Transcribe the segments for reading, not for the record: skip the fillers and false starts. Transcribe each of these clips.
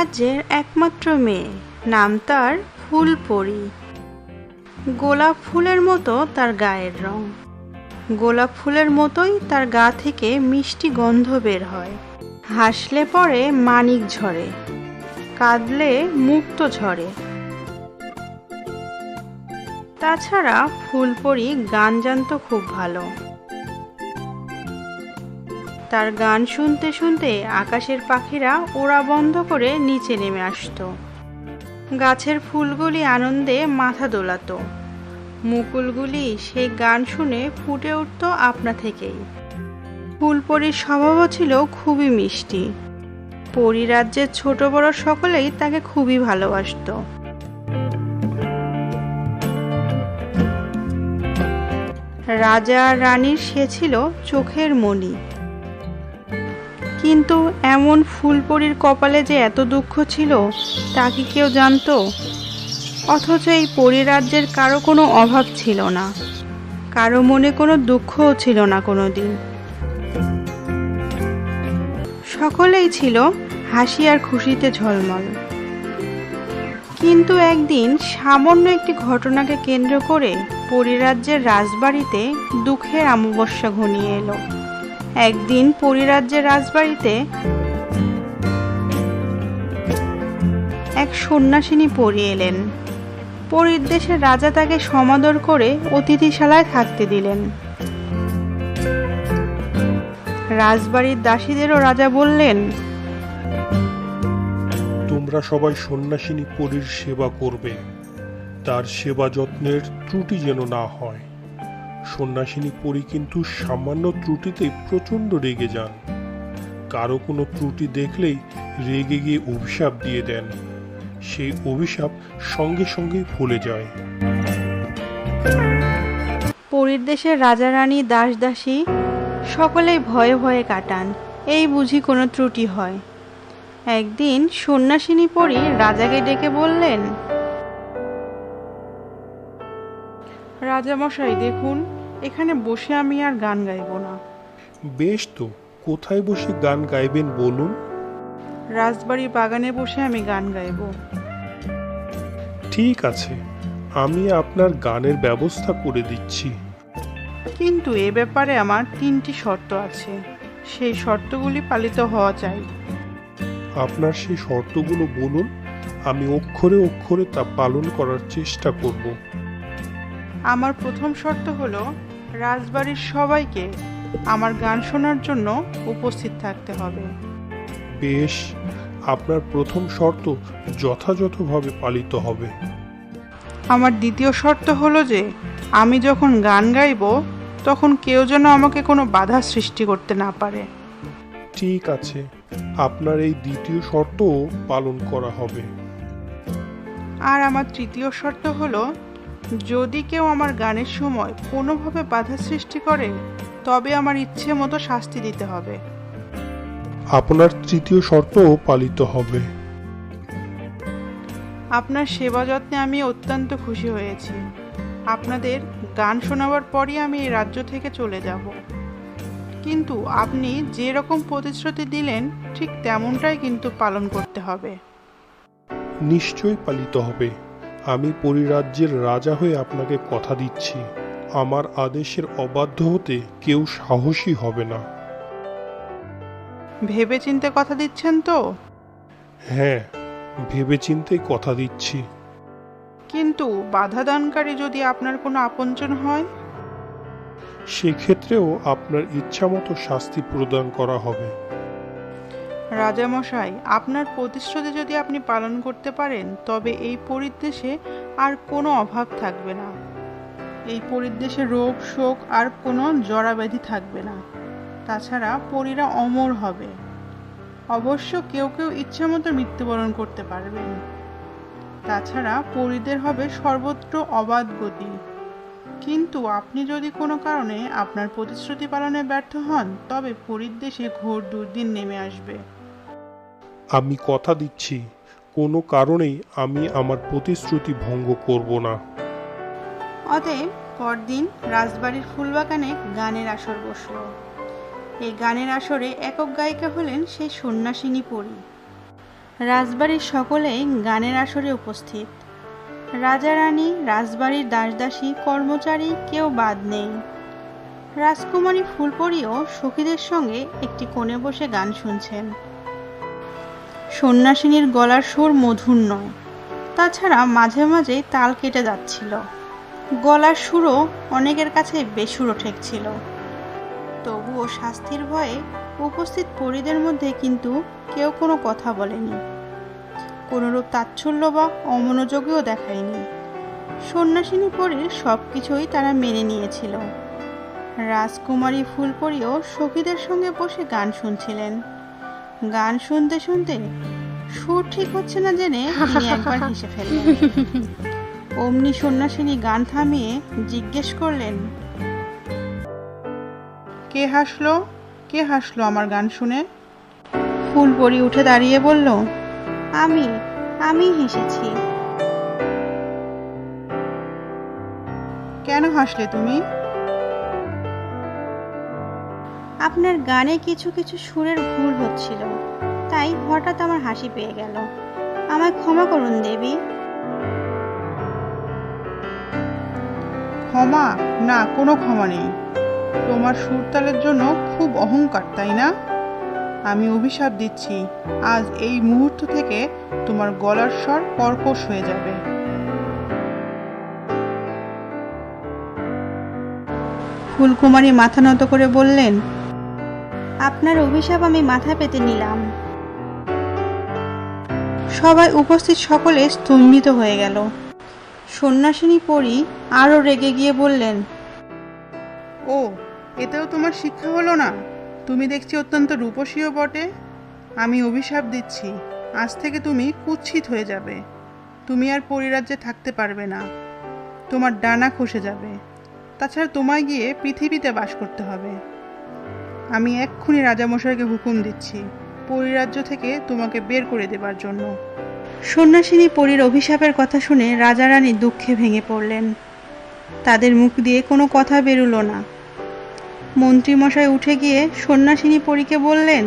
রাজ্যের একমাত্র মেয়ে, নাম তার ফুলপরি। গোলাপ ফুলের মতো তার গায়ের রং, গোলাপ ফুলের মতোই তার গা থেকে মিষ্টি গন্ধ বের হয়। হাসলে পরে মানিক ঝরে, কাঁদলে মুক্ত ঝরে। তাছাড়া ফুলপরি গান জানতো খুব ভালো। তার গান শুনতে শুনতে আকাশের পাখিরা ওড়া বন্ধ করে নিচে নেমে আসতো। গাছের ফুলগুলি আনন্দে মাথা দোলাতো, মুকুলগুলি সেই গান শুনে ফুটে উঠত আপনা থেকেই। ফুলপরির স্বভাবও ছিল খুবই মিষ্টি। পরিরাজ্যের ছোট বড় সকলেই তাকে খুবই ভালোবাসতো। রাজা আর রানীর সে ছিল চোখের মণি। কিন্তু এমন ফুলপরির কপালে যে এত দুঃখ ছিল তা কি কেউ জানতো? অথচ এই পরিরাজ্যের কারো কোনো অভাব ছিল না, কারো মনে কোনো দুঃখও ছিল না কোনোদিন। সকলেই ছিল হাসি আর খুশিতে ঝলমল। কিন্তু একদিন সামান্য একটি ঘটনাকে কেন্দ্র করে পরিরাজ্যের রাজবাড়িতে দুঃখের অমাবস্যা ঘনিয়ে এলো। একদিন পরিরাজ্যের রাজবাড়িতে এক সন্ন্যাসিনী পরী এলেন। পরীর দেশের রাজা তাকে সমাদর করে অতিথিশালায় থাকতে দিলেন। রাজবাড়ির দাসীদেরও রাজা বললেন, তোমরা সবাই সন্ন্যাসিনী পরীর সেবা করবে, তার সেবা যত্নের ত্রুটি যেন না হয়। সন্ন্যাসিনী পরী কিন্তু সামান্য ত্রুটিতে প্রচণ্ড রেগে যান। কারো কোনো ত্রুটি দেখলেই রেগে গিয়ে অভিশাপ দিয়ে দেন। সেই অভিশাপ সঙ্গে সঙ্গেই ফলে যায়। পরীর দেশের রাজা রানী দাস দাসী সকলেই ভয়ে ভয়ে কাটান, এই বুঝি কোনো ত্রুটি হয়। একদিন সন্ন্যাসিনী পরী রাজাকে ডেকে বললেন, রাজামশাই দেখুন, এখানে বসে আমি আর গান গাইব না। বেশ তো, কোথায় বসে গান গাইবেন বলুন? রাজবাড়ির বাগানে বসে আমি গান গাইব। ঠিক আছে, আমি আপনার গানের ব্যবস্থা করে দিচ্ছি। কিন্তু এ ব্যাপারে আমার 3টি শর্ত আছে, সেই শর্তগুলি পালিত হওয়া চাই। আপনার সেই শর্তগুলো বলুন, আমি অক্ষরে অক্ষরে তা পালন করার চেষ্টা করব। আমার প্রথম শর্ত হলো রাজবাড়ির সবাইকে আমার গান শোনার জন্য উপস্থিত থাকতে হবে। বেশ, আপনার প্রথম শর্ত যথাযথভাবে পালিত হবে। আমার দ্বিতীয় শর্ত হলো যে আমি যখন গান গাইব তখন কেউ যেন আমাকে কোনো বাধা সৃষ্টি করতে না পারে। ঠিক আছে, আপনার এই দ্বিতীয় শর্তও পালন করা হবে। আর আমার তৃতীয় শর্ত হলো যদি কেউ আমার গানের সময় কোনোভাবে বাধা সৃষ্টি করে তবে আমার ইচ্ছে মতো শাস্তি দিতে হবে। আপনার তৃতীয় শর্তও পালিত হবে। আপনার সেবা যত্নে আমি অত্যন্ত খুশি হয়েছি। আপনাদের গান শোনাবার পরই আমি এই রাজ্য থেকে চলে যাব। কিন্তু আপনি যে রকম প্রতিশ্রুতি দিলেন ঠিক তেমনটাই কিন্তু পালন করতে হবে। নিশ্চয়ই পালিত হবে। আমি পরিরাজ্যের রাজা হয়ে আপনাকে কথা দিচ্ছি, আমার আদেশের অবাধ্য হতে কেউ সাহসী হবে না। ভেবেচিন্তে কথা দিচ্ছেন তো? হ্যাঁ, ভেবেচিন্তেই কথা দিচ্ছি। কিন্তু বাধা দানকারী যদি আপনার কোনো আপনজন হয়? সেক্ষেত্রেও আপনার ইচ্ছামতো শাস্তি প্রদান করা হবে। রাজামশাই, আপনার প্রতিশ্রুতি যদি আপনি পালন করতে পারেন তবে এই পরিদেশে আর কোনো অভাব থাকবে না। এই পরিদেশে রোগ শোক আর কোনো জরাব্যাধি থাকবে না। তাছাড়া পরীরা অমর হবে। অবশ্য কেউ কেউ ইচ্ছামতো মৃত্যুবরণ করতে পারবেন। তাছাড়া পরীদের হবে সর্বত্র অবাধ গতি। কিন্তু আপনি যদি কোনো কারণে আপনার প্রতিশ্রুতি পালনে ব্যর্থ হন তবে পরীর দেশে ঘোর দুর্দিন নেমে আসবে। আমি কথা দিচ্ছি, কোনো কারণেই আমি আমার প্রতিশ্রুতি ভঙ্গ করব না। অতএব পরদিন রাজবাড়ির ফুলবাগানে গানের আসর বসল। এই গানের আসরে একক গায়িকা হলেন সেই সন্ন্যাসিনী পরী। রাজবাড়ির সকলেই গানের আসরে উপস্থিত। রাজা রানী, রাজবাড়ির দাসদাসী, কর্মচারী কেউ বাদ নেই। রাজকুমারী ফুলপরীও সখীদের সঙ্গে একটি কোণে বসে গান শুনছেন। সন্ন্যাসিনীর গলার সুর মধুর নয়, তাছাড়া মাঝে মাঝে তাল কেটে যাচ্ছিল। গলার সুরও অনেকের কাছে বেসুরো ঠেকছিল। তবুও শাস্তির ভয়ে উপস্থিত পরীদের মধ্যে কিন্তু কেউ কোনো কথা বলেনি, কোনোরূপ তাচ্ছল্য বা অমনোযোগীও দেখায়নি। সন্ন্যাসিনী পরীর সব কিছুই তারা মেনে নিয়েছিল। রাজকুমারী ফুলপরীও সখীদের সঙ্গে বসে গান শুনছিলেন। গান শুনতে শুনতে সুর ঠিক হচ্ছে না জেনে তিনি একবার হেসে ফেললেন। অমনি সন্ন্যাসিনী গান থামিয়ে জিজ্ঞেস করলেন, কে হাসলো? কে হাসলো আমার গান শুনে? ফুলপরী উঠে দাঁড়িয়ে বলল, আমি হেসেছি। কেন হাসলে তুমি? আপনার গানে কিছু কিছু সুরের ভুল হচ্ছিল, তাই হঠাৎ আমার হাসি পেয়ে গেল। আমায় ক্ষমা করুন দেবী। ক্ষমা? না, কোনো ক্ষমা নেই। তোমার সুরতালের জন্য খুব অহংকার, তাই না? আমি অভিশাপ দিচ্ছি, আজ এই মুহূর্ত থেকে তোমার গলার স্বর কর্কশ হয়ে যাবে। ফুলকুমারী মাথা নত করে বললেন, আপনার অভিশাপ আমি মাথা পেতে নিলাম। সবাই উপস্থিত সকলে স্তম্ভিত হয়ে গেল। সন্ন্যাসিনী পরী আরো রেগে গিয়ে বললেন, ও, এতেও তোমার শিক্ষা হলো না? তুমি দেখছি অত্যন্ত রূপসীও বটে। আমি অভিশাপ দিচ্ছি, আজ থেকে তুমি কুৎসিত হয়ে যাবে। তুমি আর পরিরাজ্যে থাকতে পারবে না, তোমার ডানা খসে যাবে। তাছাড়া তোমায় গিয়ে পৃথিবীতে বাস করতে হবে। আমি এক্ষুনি রাজামশাইকে হুকুম দিচ্ছি পরিরাজ্য থেকে তোমাকে বের করে দেবার জন্য। সন্ন্যাসিনী পরীর অভিশাপের কথা শুনে রাজা রানী দুঃখে ভেঙে পড়লেন। তাদের মুখ দিয়ে কোনো কথা বেরুলো না। মন্ত্রীমশাই উঠে গিয়ে সন্ন্যাসিনী পরীকে বললেন,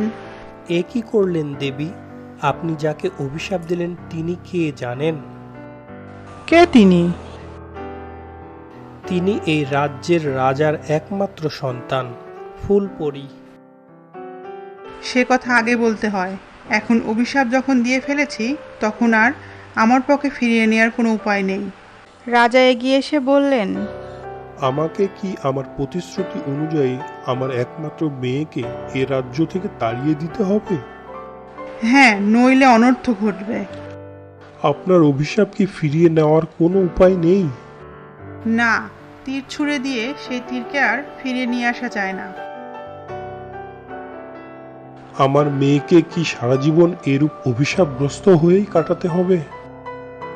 এ কি করলেন দেবী? আপনি যাকে অভিশাপ দিলেন তিনি কে জানেন? কে তিনি? তিনি এই রাজ্যের রাজার একমাত্র সন্তান, ফুলপরী। সে কথা আগে বলতে হয়। এখন অভিশাপ যখন দিয়ে ফেলেছি, তখন আর আমার পক্ষে ফিরিয়ে নেওয়ার কোনো উপায় নেই। রাজা এগিয়ে এসে বললেন, আমাকে কি আমার প্রতিশ্রুতি অনুযায়ী আমার একমাত্র মেয়েকে এ রাজ্য থেকে তাড়িয়ে দিতে হবে? হ্যাঁ, নইলে অনর্থ ঘটবে। আপনার অভিশাপ কি ফিরিয়ে নেওয়ার কোনো উপায় নেই? না, তীর ছুঁড়ে দিয়ে সেই তীরকে আর ফিরিয়ে নিয়ে আসা যায় না। আমার মেয়েকে কি সারা জীবন এরূপ অভিশাপগ্রস্ত হয়েই কাটাতে হবে?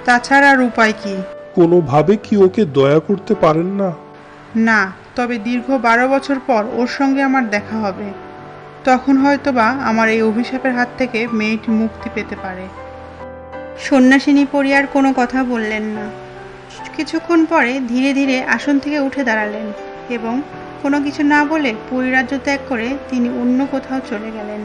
তাছাড়া আর উপায় কি? কোনোভাবে কি ওকে দয়া করতে পারেন না? না, তবে দীর্ঘ 12 বছর পর ওর সঙ্গে আমার দেখা হবে। তখন হয়তোবা আমার এই অভিশাপের হাত থেকে মেয়েটি মুক্তি পেতে পারে। সন্ন্যাসিনী পরী আর কোনো কথা বললেন না। কিছুক্ষণ পরে ধীরে ধীরে আসন থেকে উঠে দাঁড়ালেন এবং কোনো কিছু না বলে পরিরাজ্য ত্যাগ করে তিনি অন্য কোথাও চলে গেলেন।